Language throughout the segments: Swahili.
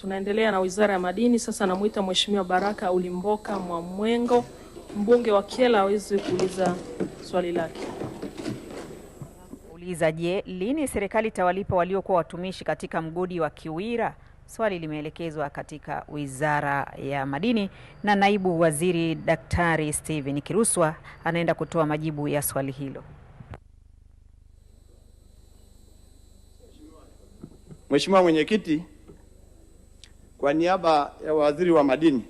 Tunaendelea na Wizara ya Madini. Sasa namuita Mheshimiwa Baraka Ulimboka Mwamwengo, mbunge wa Kyela, aweze kuuliza swali lake. Je, lini serikali itawalipa waliokuwa watumishi katika mgodi wa Kiwira? Swali limeelekezwa katika Wizara ya Madini na Naibu Waziri Daktari Steven Kiruswa anaenda kutoa majibu ya swali hilo. Mheshimiwa Mwenyekiti, kwa niaba ya Waziri wa Madini,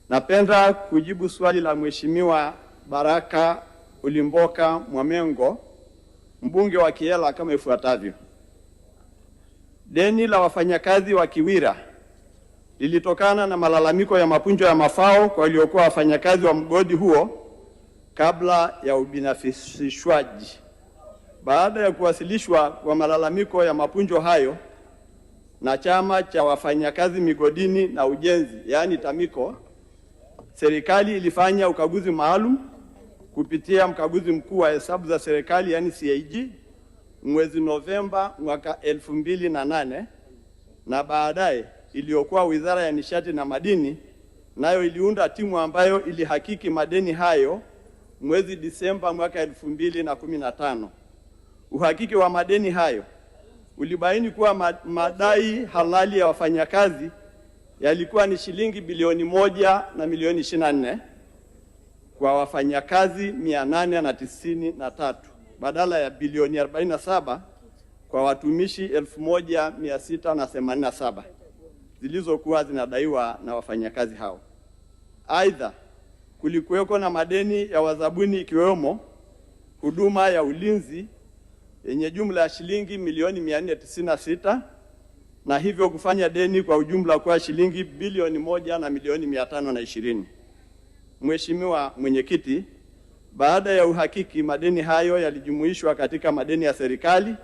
napenda kujibu swali la Mheshimiwa Baraka Ulimboka Mwamwengo, mbunge wa Kyela, kama ifuatavyo. Deni la wafanyakazi wa Kiwira lilitokana na malalamiko ya mapunjo ya mafao kwa waliokuwa wafanyakazi wa mgodi huo kabla ya ubinafsishwaji. Baada ya kuwasilishwa kwa malalamiko ya mapunjo hayo na Chama cha Wafanyakazi Migodini na Ujenzi, yaani TAMICO, serikali ilifanya ukaguzi maalum kupitia mkaguzi mkuu wa hesabu za serikali, yaani CAG, mwezi Novemba mwaka 2008, na baadaye iliyokuwa Wizara ya Nishati na Madini nayo iliunda timu ambayo ilihakiki madeni hayo mwezi Disemba mwaka 2015. Uhakiki wa madeni hayo ulibaini kuwa madai halali ya wafanyakazi yalikuwa ni shilingi bilioni 1 na milioni 24 kwa wafanyakazi 893 badala ya bilioni 47 kwa watumishi 1687 zilizokuwa zinadaiwa na wafanyakazi hao. Aidha, kulikuweko na madeni ya wazabuni ikiwemo huduma ya ulinzi yenye jumla ya shilingi milioni 496 na hivyo kufanya deni kwa ujumla kwa shilingi bilioni 1 na milioni 520. Mheshimiwa Mwenyekiti, baada ya uhakiki, madeni hayo yalijumuishwa katika madeni ya serikali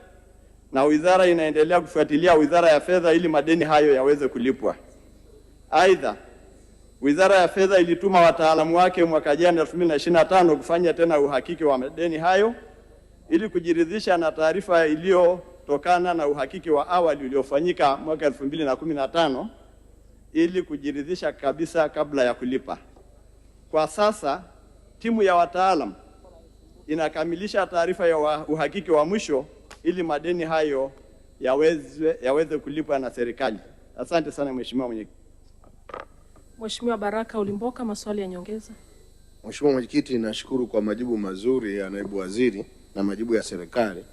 na wizara inaendelea kufuatilia Wizara ya Fedha ili madeni hayo yaweze kulipwa. Aidha, Wizara ya Fedha ilituma wataalamu wake mwaka jana 2025 kufanya tena uhakiki wa madeni hayo ili kujiridhisha na taarifa iliyotokana na uhakiki wa awali uliofanyika mwaka 2015 ili kujiridhisha kabisa kabla ya kulipa. Kwa sasa timu ya wataalamu inakamilisha taarifa ya uhakiki wa mwisho ili madeni hayo yaweze kulipwa na serikali. Asante sana Mheshimiwa Mwenyekiti. Mheshimiwa Baraka Ulimboka, maswali ya nyongeza. Mheshimiwa Mwenyekiti, nashukuru kwa majibu mazuri ya Naibu Waziri na majibu ya serikali.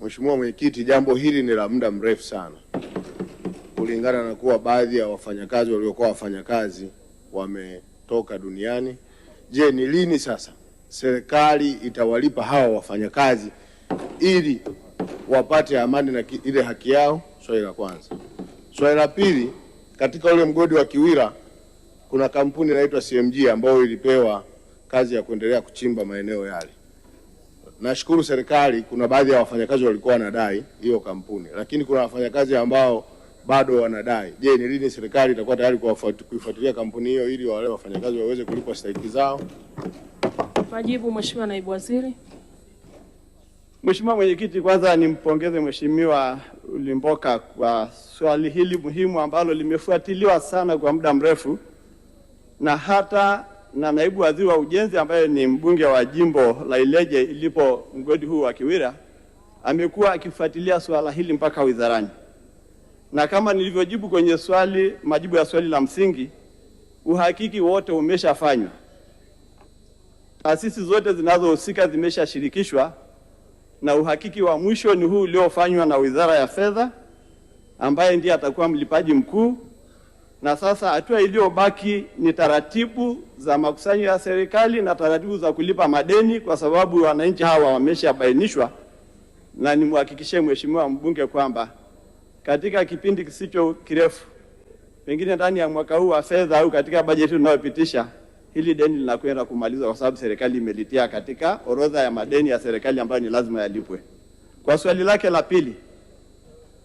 Mheshimiwa Mwenyekiti, jambo hili ni la muda mrefu sana, kulingana na kuwa baadhi ya wafanyakazi waliokuwa wafanyakazi wametoka duniani. Je, ni lini sasa serikali itawalipa hawa wafanyakazi ili wapate amani na ile haki yao? Swali la kwanza. Swali la pili, katika ule mgodi wa Kiwira kuna kampuni inaitwa CMG ambayo ilipewa kazi ya kuendelea kuchimba maeneo yale. Nashukuru serikali, kuna baadhi ya wafanyakazi walikuwa wanadai hiyo kampuni, lakini kuna wafanyakazi ambao bado wanadai. Je, ni lini serikali itakuwa tayari kuifuatilia kampuni hiyo ili wale wafanyakazi waweze kulipwa stahiki zao? Majibu, Mheshimiwa Naibu Waziri. Mheshimiwa Mwenyekiti, kwanza nimpongeze Mheshimiwa Ulimboka kwa swali hili muhimu ambalo limefuatiliwa sana kwa muda mrefu, na hata na Naibu Waziri wa Ujenzi ambaye ni mbunge wa jimbo la Ileje ilipo mgodi huu wa Kiwira amekuwa akifuatilia swala hili mpaka wizarani. Na kama nilivyojibu kwenye majibu ya swali la msingi, uhakiki wote umeshafanywa. Taasisi zote zinazohusika zimeshashirikishwa na uhakiki wa mwisho ni huu uliofanywa na Wizara ya Fedha ambaye ndiye atakuwa mlipaji mkuu. Na sasa hatua iliyobaki ni taratibu za makusanyo ya serikali na taratibu za kulipa madeni, kwa sababu wananchi hawa wameshabainishwa, na nimhakikishie Mheshimiwa mbunge kwamba katika kipindi kisicho kirefu, pengine ndani ya mwaka huu wa fedha au katika bajeti tunayopitisha, hili deni linakwenda kumalizwa kwa sababu serikali imelitia katika orodha ya madeni ya serikali ambayo ni lazima yalipwe. Kwa swali lake la pili,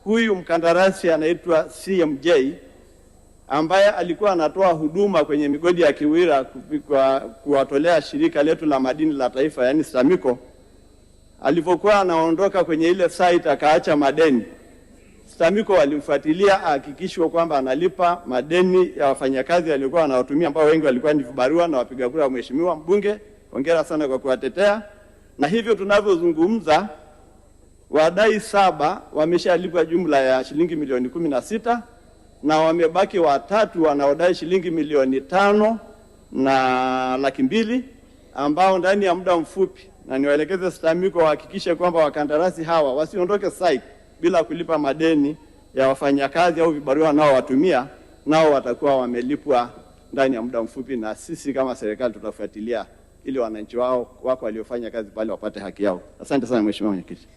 huyu mkandarasi anaitwa CMJ ambaye alikuwa anatoa huduma kwenye migodi ya Kiwira kuwatolea shirika letu la madini la taifa, yaani TAMICO, alipokuwa anaondoka kwenye ile site akaacha madeni. STAMICO walimfuatilia hakikishwe kwamba analipa madeni ya wafanyakazi waliokuwa wanawatumia, ambao wengi walikuwa ni vibarua na wapiga kura wa mheshimiwa mbunge. Hongera sana kwa kuwatetea. Na hivyo tunavyozungumza, wadai 7 wameshalipwa jumla ya shilingi milioni 16 na wamebaki 3 wanaodai shilingi milioni 5 na laki 2, ambao ndani ya muda mfupi, na niwaelekeze STAMICO wahakikishe kwamba wakandarasi hawa wasiondoke site bila kulipa madeni ya wafanyakazi au vibarua nao watumia, nao watakuwa wamelipwa ndani ya muda mfupi, na sisi kama serikali tutafuatilia ili wananchi wako waliofanya kazi pale wapate haki yao. Asante sana Mheshimiwa Mwenyekiti.